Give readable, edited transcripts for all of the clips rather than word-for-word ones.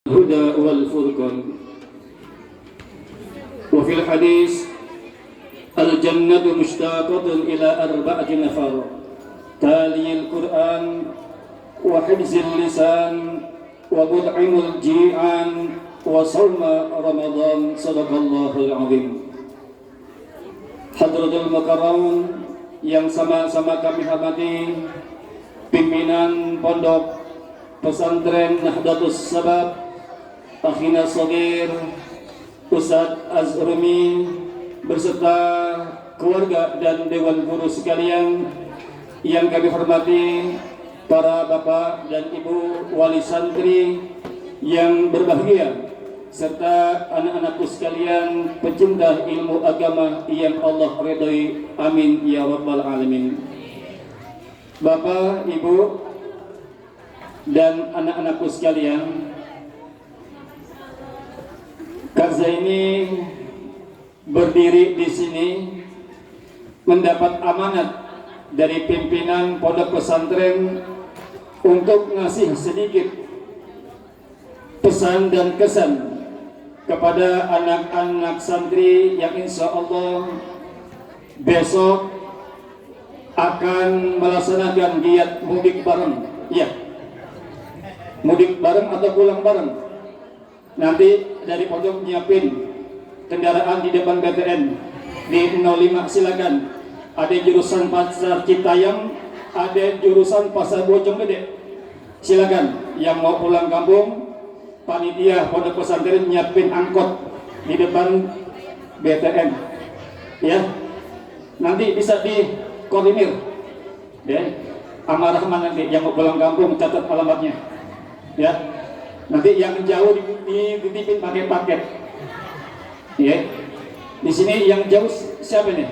الهدى والفرقان. وفي الحديث الجنة مشتاقة إلى 4 نفر: تالي القرآن، وحفظ اللسان، ومطعم الجيعان، وصوم رمضان. صدق الله العظيم. Hadratul Mukarram yang sama-sama kami hormati, pimpinan pondok pesantren Nahdlatus Sabab, Akhina Shogir Ustadz Azrumi berserta keluarga dan dewan guru sekalian yang kami hormati, para bapak dan ibu wali santri yang berbahagia, serta anak-anakku sekalian pecinta ilmu agama yang Allah ridhoi, amin ya rabbal alamin. Bapak, ibu, dan anak-anakku sekalian, Kak Zaini berdiri di sini mendapat amanat dari pimpinan pondok pesantren untuk ngasih sedikit pesan dan kesan kepada anak-anak santri yang insya Allah besok akan melaksanakan giat mudik bareng. Ya, mudik bareng atau pulang bareng. Nanti dari pondok nyiapin kendaraan di depan BTN di 05, silakan. Ada jurusan Pasar Citayam, ada jurusan Pasar Bojonggede. Silakan yang mau pulang kampung, panitia pondok pesantren nyiapin angkot di depan BTN. Ya, nanti bisa dikoordinir. Ya, Amarah Rahman nanti yang mau pulang kampung catat alamatnya. Ya, nanti yang jauh dititipin pakai paket. Ya, di sini yang jauh siapa nih?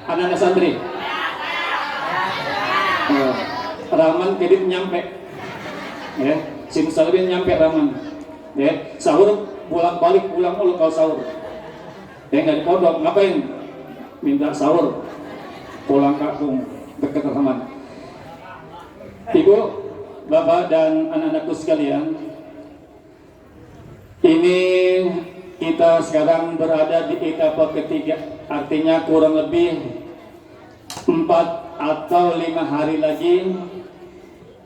Anak-anak santri. Rahman kredit nyampe. Ya, Simsalabin nyampe Rahman. Ya, sahur pulang balik pulang mulu kalau sahur. Ya, nggak di pondok ngapain? Minta sahur pulang kampung dekat Rahman. Ibu, bapak dan anak-anakku sekalian, ini kita sekarang berada di etapa ketiga, artinya kurang lebih 4 atau 5 hari lagi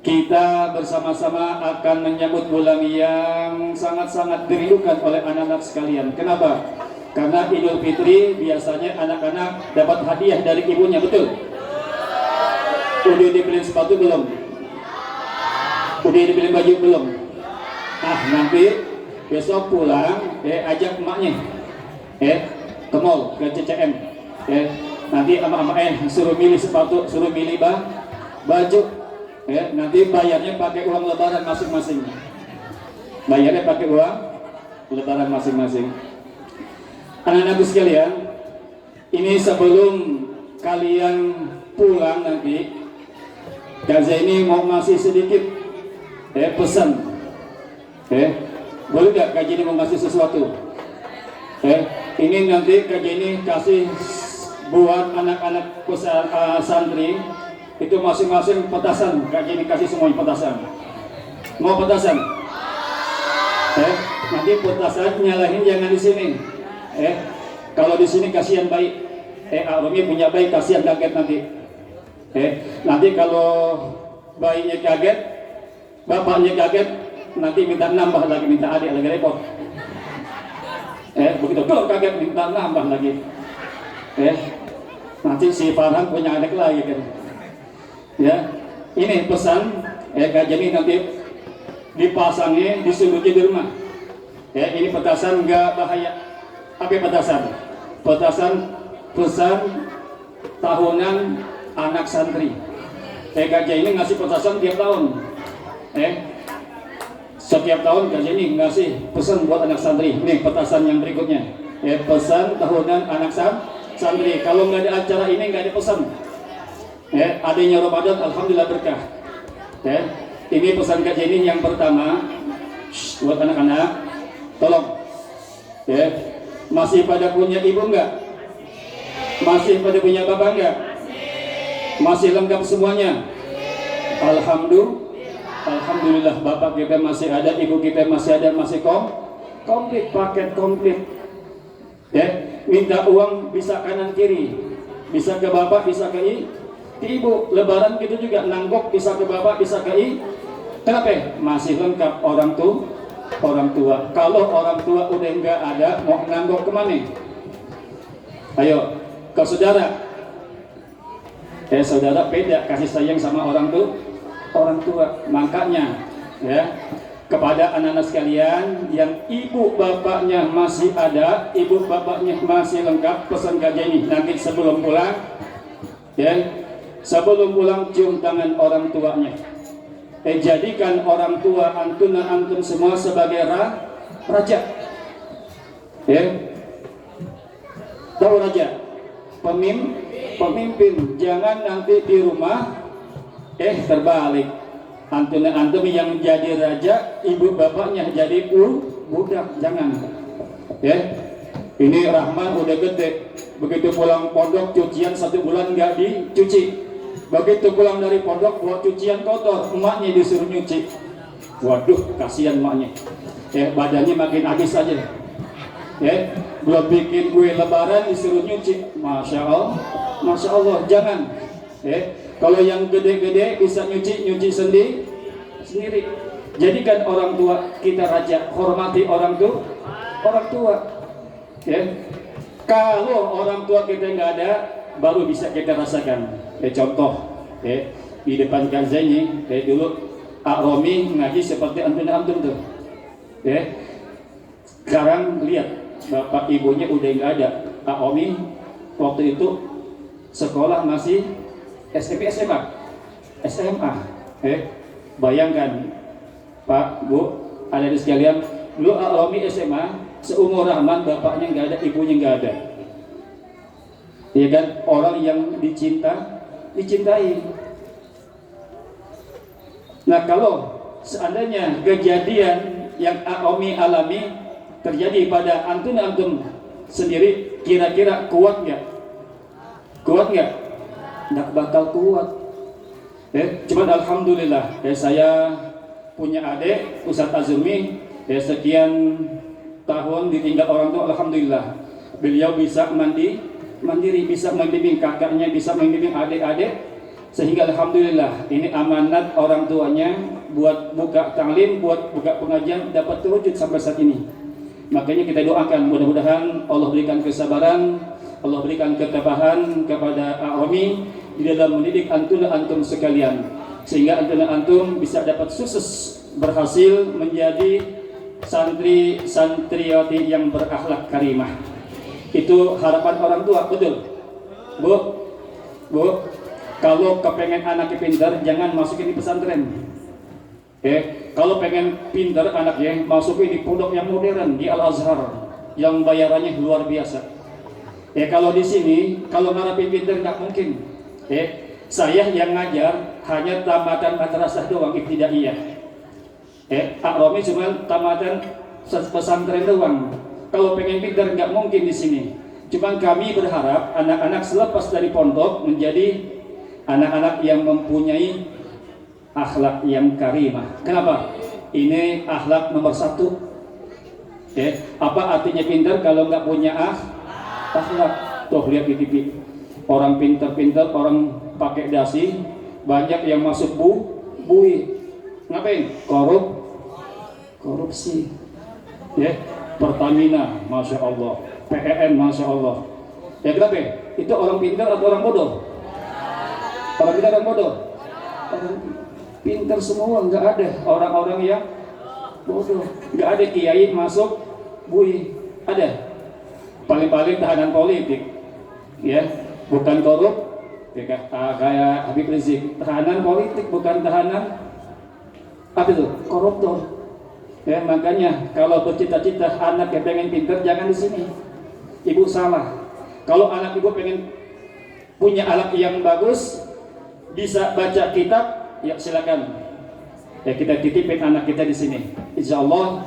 kita bersama-sama akan menyambut bulan yang sangat-sangat dirindukan oleh anak-anak sekalian. Kenapa? Karena Idul Fitri biasanya anak-anak dapat hadiah dari ibunya, betul? Udah dibeliin sepatu belum? Udah dibeliin baju belum? Nanti besok pulang, ajak emaknya, ke mall, ke CCM, nanti ama suruh milih sepatu, suruh milih baju, nanti bayarnya pakai uang lebaran masing-masing. Bayarnya pakai uang lebaran masing-masing. Anak-anakku sekalian, ini sebelum kalian pulang nanti, Gaza ini mau ngasih sedikit pesan. Boleh gak Kak Jenny mau ngasih sesuatu? Ini nanti Kak Jenny kasih buat anak-anak santri itu masing-masing petasan. Kak Jenny kasih semuanya petasan. Mau petasan? Nanti petasan nyalahin jangan di sini. Kalau di sini kasihan bayi. Arumi punya bayi, kasihan kaget nanti. Nanti kalau bayinya kaget, bapaknya kaget, nanti minta nambah lagi, minta adik lagi, repot. Begitu kalau kaget minta nambah lagi. Nanti si Farhan punya adik lagi kan. Ya, ini pesan Kak Jenny nanti dipasangnya disembunyi di rumah. Ini petasan nggak bahaya. Apa petasan? Petasan pesan tahunan anak santri. Kak Jenny ngasih petasan tiap tahun. Setiap tahun Kak Jenny ngasih pesan buat anak santri. Ini petasan yang berikutnya. Pesan tahunan anak santri. Kalau nggak ada acara ini nggak ada pesan. Adanya Ramadan, alhamdulillah berkah. Ini pesan Kak Jenny yang pertama buat anak-anak. Tolong. Masih pada punya ibu nggak? Masih pada punya bapak nggak? Masih lengkap semuanya? Alhamdulillah. Alhamdulillah bapak kita masih ada, ibu kita masih ada, masih komplit, paket komplit. Ya, minta uang bisa kanan kiri, bisa ke bapak, bisa ke ibu. Lebaran gitu juga, nanggok bisa ke bapak, bisa ke Kenapa? Masih lengkap orang tua. Kalau orang tua udah nggak ada, mau nanggok kemana? Ayo, ke saudara. Saudara beda kasih sayang sama orang tua. Makanya ya, kepada anak-anak sekalian yang ibu bapaknya masih ada, ibu bapaknya masih lengkap, pesan gajah ini nanti sebelum pulang ya, sebelum pulang cium tangan orang tuanya. Jadikan orang tua antum semua sebagai raja. Ya. Tahu raja? Pemimpin. Jangan nanti di rumah terbalik. Antum yang jadi raja, ibu bapaknya jadi budak. Jangan. Ya. Ini Rahman udah gede. Begitu pulang pondok cucian 1 bulan nggak dicuci. Begitu pulang dari pondok buat cucian kotor, emaknya disuruh nyuci. Waduh, kasihan emaknya. Badannya makin habis aja. Belum bikin kue lebaran disuruh nyuci. Masya Allah, jangan. Kalau yang gede-gede bisa nyuci sendiri. Jadikan orang tua kita raja, hormati orang tua. Kalau orang tua kita nggak ada, baru bisa kita rasakan. Contoh, di depan kaza ini, dulu Ak Romi ngaji seperti antum tuh. Sekarang lihat, bapak ibunya udah nggak ada. Ak Romi waktu itu sekolah masih SMP SMA. Bayangkan, Pak, Bu, ada di sekalian, dulu Ak Romi SMA, seumur Rahman bapaknya nggak ada, ibunya nggak ada. Ya kan, orang yang dicintai. Nah, kalau seandainya kejadian yang Omi alami terjadi pada antum sendiri, kira-kira kuat nggak? Nggak bakal kuat. Cuman alhamdulillah, saya punya adik Ustadz Azumi, sekian tahun ditinggal orang tua, alhamdulillah beliau bisa mandiri, bisa membimbing kakaknya, bisa membimbing adik-adik, sehingga alhamdulillah ini amanat orang tuanya buat buka taklim, buat buka pengajian dapat terwujud sampai saat ini. Makanya kita doakan mudah-mudahan Allah berikan kesabaran, Allah berikan ketabahan kepada Awami di dalam mendidik antum sekalian, sehingga antum bisa dapat sukses berhasil menjadi santriwati yang berakhlak karimah. Itu harapan orang tua, betul? Bu, kalau kepengen anaknya pintar, jangan masukin di pesantren. Kalau pengen pintar anaknya, masukin di pondok yang modern, di Al-Azhar, yang bayarannya luar biasa. Kalau di sini, kalau ngarepin pintar nggak mungkin. Saya yang ngajar hanya tamatan madrasah doang, ibtidaiyah. Pak Romi cuma tamatan pesantren doang. Kalau pengen pintar nggak mungkin di sini. Cuma kami berharap anak-anak selepas dari pondok menjadi anak-anak yang mempunyai akhlak yang karimah. Kenapa? Ini akhlak nomor 1. Apa artinya pintar kalau nggak punya akhlak? Tuh lihat di TV. Orang pintar-pintar, orang pakai dasi, banyak yang masuk bui. Ngapain? Korupsi. Pertamina, Masya Allah, PEN, Masya Allah. Kenapa? Itu orang pintar atau orang bodoh? Orang pintar, orang bodoh? Orang pintar semua, nggak ada orang-orang yang bodoh. Nggak ada kiai masuk bui. Ada? Paling-paling tahanan politik, bukan korup. Kayak Habib Rizik, tahanan politik, bukan tahanan apa itu? Koruptor. Makanya kalau bercita-cita anak yang pengen pintar, jangan di sini. Ibu salah. Kalau anak ibu pengen punya alat yang bagus, bisa baca kitab, ya silakan. Kita titipin anak kita di sini. Insya Allah,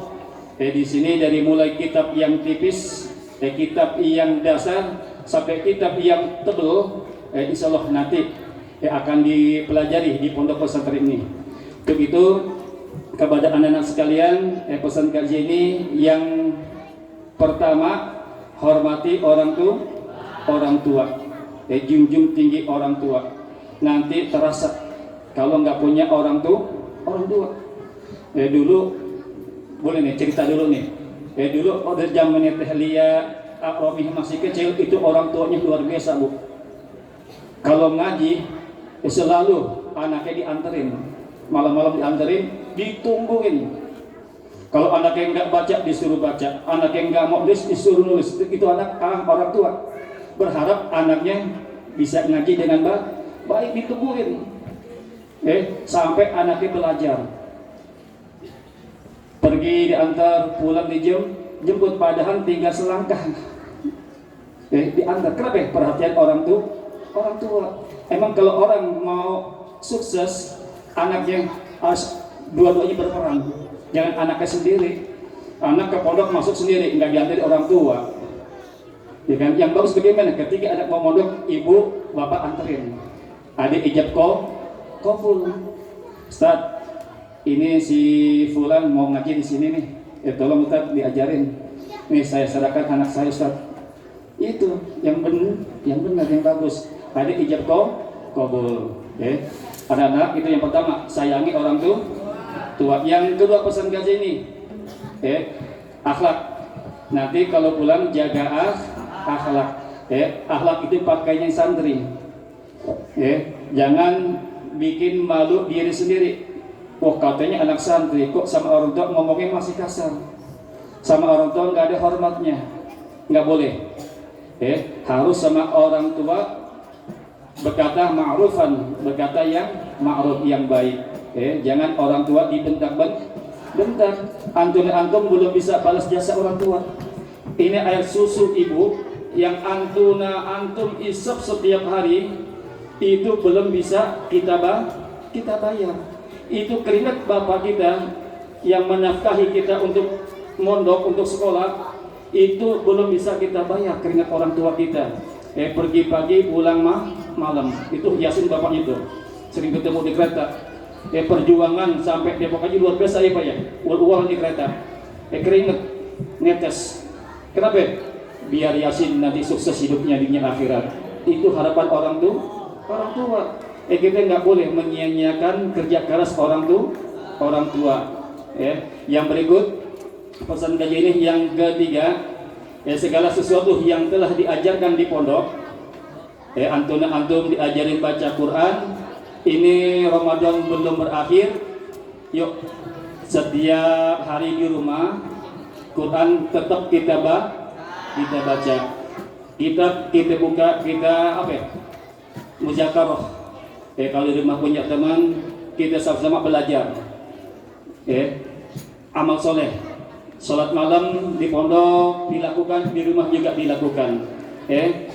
di sini dari mulai kitab yang tipis, kitab yang dasar, sampai kitab yang tebal, insya Allah nanti akan dipelajari di pondok pesantren ini. Untuk itu kepada anak-anak sekalian, pesan kaji ini yang pertama, hormati orang tua, junjung tinggi orang tua. Nanti terasa kalau nggak punya orang tua. Dulu boleh nih cerita dulu nih. Dulu pada zamannya Teh Lia, Romi masih kecil, itu orang tuanya luar biasa, Bu. Kalau ngaji selalu anaknya dianterin, malam-malam dianterin, ditungguin. Kalau anaknya nggak baca disuruh baca, anaknya nggak mau nulis disuruh nulis. Itu orang tua berharap anaknya bisa ngaji dengan baik, ditungguin. Sampai anaknya belajar. Pergi diantar, pulang dijemput, padahal tinggal selangkah. Diantar. Kenapa? Perhatian orang tua. Emang kalau orang mau sukses, anaknya harus dua-duanya berperan. Jangan anaknya sendiri. Anak ke pondok masuk sendiri, nggak diantar orang tua. Ya kan? Yang bagus bagaimana? Ketika anak mau mondok, ibu, bapak anterin. Adik ijab kabul. Ustaz, ini si Fulan mau ngaji di sini nih. Tolong Ustaz diajarin. Nih saya serahkan anak saya Ustaz. Itu yang benar, yang bagus. Adik ijab kabul. Anak-anak itu yang pertama, sayangi orang tua. Yang kedua pesan kaji ini, akhlak. Nanti kalau pulang jaga akhlak. Akhlak itu pakainya santri. Jangan bikin malu diri sendiri. Katanya anak santri, kok sama orang tua ngomongnya masih kasar, sama orang tua nggak ada hormatnya. Nggak boleh. Harus sama orang tua berkata ma'rufan, berkata yang ma'ruf, yang baik. Jangan orang tua dibentak. Antum belum bisa balas jasa orang tua. Ini air susu ibu yang antum isap setiap hari, itu belum bisa kita bayar. Itu keringat bapak kita yang menafkahi kita untuk mondok, untuk sekolah, itu belum bisa kita bayar keringat orang tua kita. Pergi pagi pulang malam, itu hiasin bapaknya itu. Sering ketemu di kereta. Perjuangan sampai Depok aja luar biasa ya Pak ya. Uang di kereta. Keringat netes. Kenapa? Biar Yasin nanti sukses hidupnya di dunia akhirat. Itu harapan orang tua. Kita nggak boleh menyia-nyiakan kerja keras orang tua. Yang berikut pesan kaji ini yang ketiga, segala sesuatu yang telah diajarkan di pondok, antum diajarin baca Quran. Ini Ramadan belum berakhir, yuk setiap hari di rumah Quran tetap kita baca. Kita buka, kita muzakarah. Kalau di rumah punya teman, kita sama-sama belajar. Amal soleh, sholat malam di pondok dilakukan, di rumah juga dilakukan.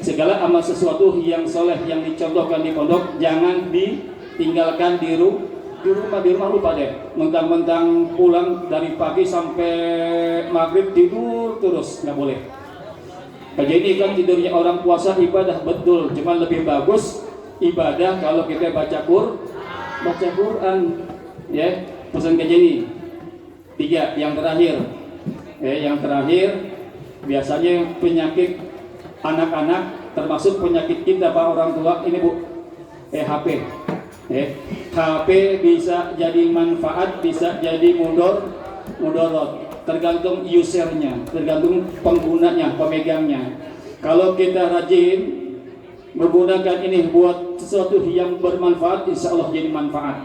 Segala amal sesuatu yang soleh yang dicontohkan di pondok jangan ditinggalkan di rumah lupa deh. Mentang-mentang pulang dari pagi sampai maghrib tidur terus, nggak boleh. Jadi kan tidurnya orang puasa ibadah betul, cuma lebih bagus ibadah kalau kita baca Quran. Pesan kaji ini 3. Yang terakhir biasanya penyakit anak-anak, termasuk penyakit kita Pak orang tua ini Bu, HP. HP bisa jadi manfaat, bisa jadi mudarat, tergantung usernya, tergantung penggunanya, pemegangnya. Kalau kita rajin menggunakan ini buat sesuatu yang bermanfaat, insya Allah jadi manfaat.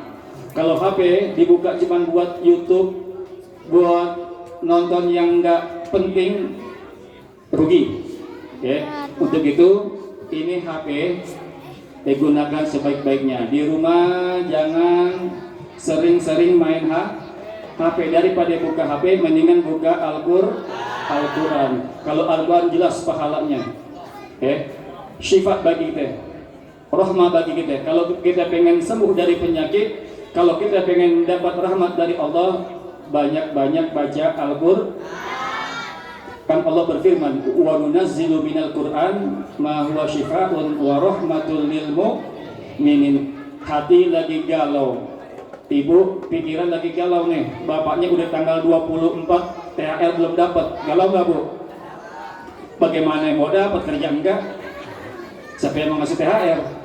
Kalau HP dibuka cuma buat YouTube, buat nonton yang nggak penting, rugi. Untuk itu ini HP digunakan sebaik-baiknya. Di rumah jangan sering-sering main HP. Daripada buka HP, mendingan buka Al-Quran. Kalau Al-Quran jelas pahalanya. Syifa bagi kita, rahmah bagi kita. Kalau kita pengen sembuh dari penyakit, kalau kita pengen dapat rahmat dari Allah, banyak-banyak baca Al-Quran. Kan Allah berfirman, wa nunazzilu minal Qur'an ma huwa syifaa'un wa rahmatul lil mu'minin. Hati lagi galau, Ibu pikiran lagi galau nih, bapaknya udah tanggal 24 THR belum dapat, galau nggak Bu? Bagaimana mau dapat, kerja enggak? Siapa yang mau ngasih THR?